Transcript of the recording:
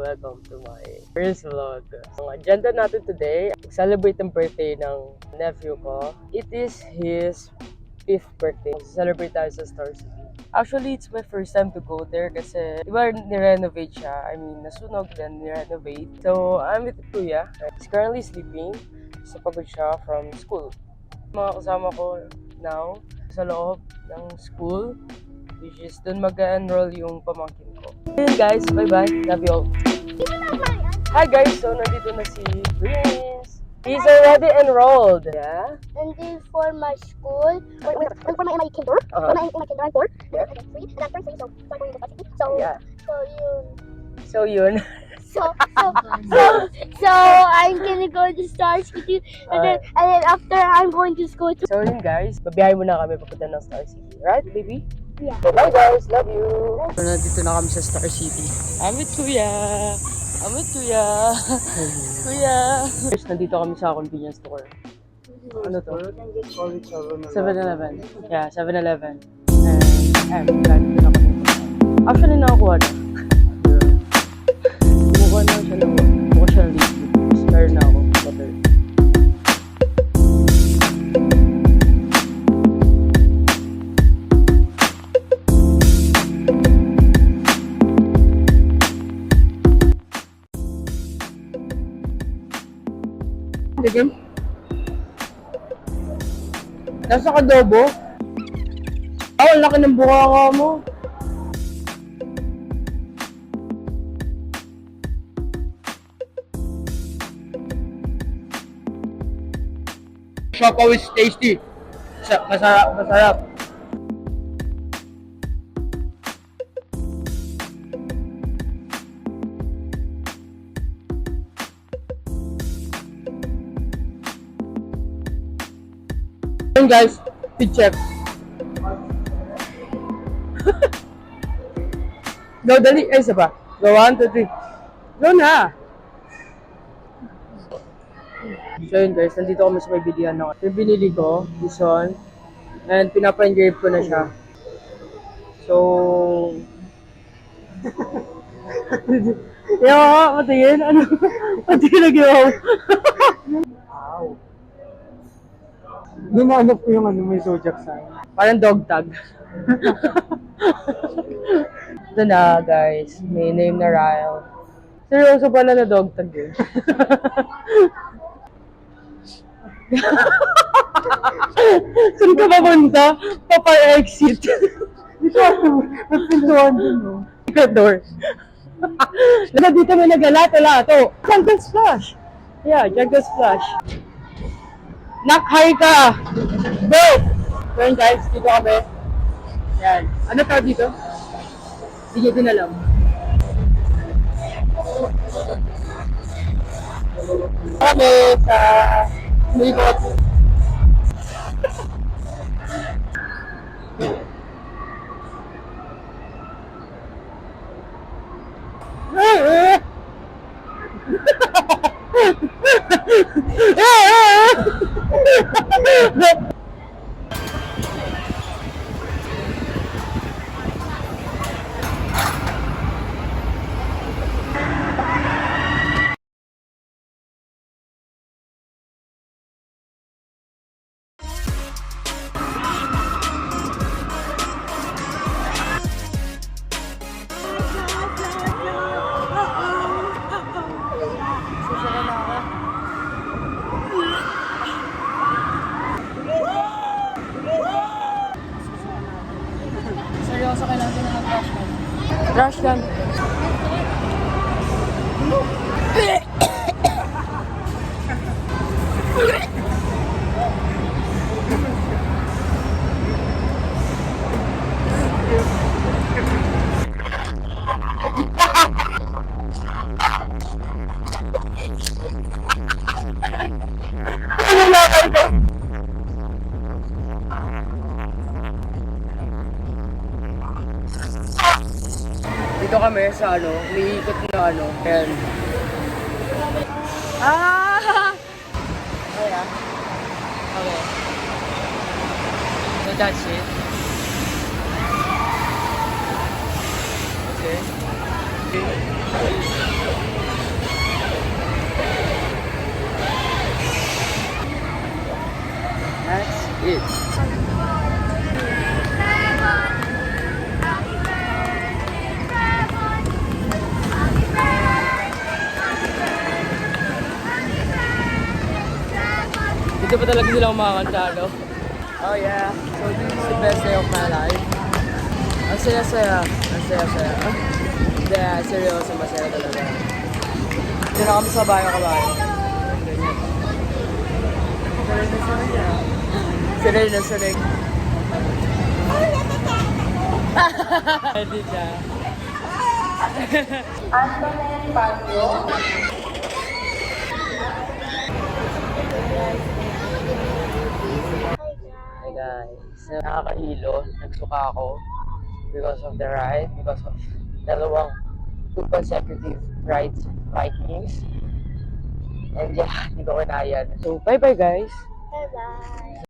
welcome to my first vlog. Ang agenda natin today, celebrate ang birthday ng nephew ko. It is his 5th birthday. Celebrate tayo sa Star City. Actually, it's my first time to go there kasi diba ni-renovate siya. I mean, nasunog then ni-renovate. So, I'm with Kuya. He's currently sleeping. So, pagod siya from school. Mga kasama ko now sa loob ng school, which is dun mag-enroll yung pamangkin ko. Ayun guys, bye-bye. Love you all. Hi guys, so nandito na si Prince. He's already enrolled. Yeah? And then for my school, for my MI kinder, for my MI kinder, I'm 4. Yeah. And then 3. And after 3, so I'm going to university. So, Yeah. so So yun. so I'm gonna go to Star City, and then after I'm going to school too. So yun guys, babiyahe muna kami papunta ng Star City. Right, baby? Yeah. Bye guys, love you. So nandito na kami sa Star City. I'm with Kuya. Kuya. First, nandito kami sa convenience store. Ano to? 7-Eleven. Yeah, 7-Eleven. And nandito na kami. Actually, nakakuha na. Kumukuha na siya ng liquid. Spare na ako. Water. Sige. Nasa kadobo? Ang laki ng bukaka mo. Siopaw is tasty. Masarap. Yun guys, feed check. Go, dali. Ay, isa pa. Go, 1, 2, 3. Go na. So yun guys, nandito kami sa may bilihan ng yung binili ko, this one. And pinapa-engrave ko na siya. So... Yaw, matingin. Ano? Matingin na yaw. Wow. Ginanap ko yung may zodiac sign. Parang dog tag. Ito na guys, may name na Ryle. Seryoso pala na dog tag eh. Saan ka papunta? Papa-exit. Dito ako, nagpintuan din mo. Secret door. Lahat dito may nagalato-lato. Jungle Splash. Yeah, Jungle Splash. Nak-high ka! Go! So yun guys, dito kami. Yan. Ano tawag dito? Hindi nyo din alam. Kami sa Malikot. Seryoso, kailangan ko na mag-brush gun. Brush gun. Dito kami sa umiikot na and Ayan. Okay. So that's it. Okay. Dito pa talaga sila kumakanta, no? Oh yeah, so this is the best day of my life. Ang saya-saya. Ang saya-saya. Hindi, seryoso, masaya talaga. Dito na kami sa bayan kabayan. Ganyan. Sanay na sanay. Hindi siya. Antoinette Pablo. Hey guys, nakakahilo. Nagsuka ako because of the ride, because of dalawang 2 consecutive rides Vikings. And yeah, hindi ko kinaya. So, bye-bye guys! Bye-bye.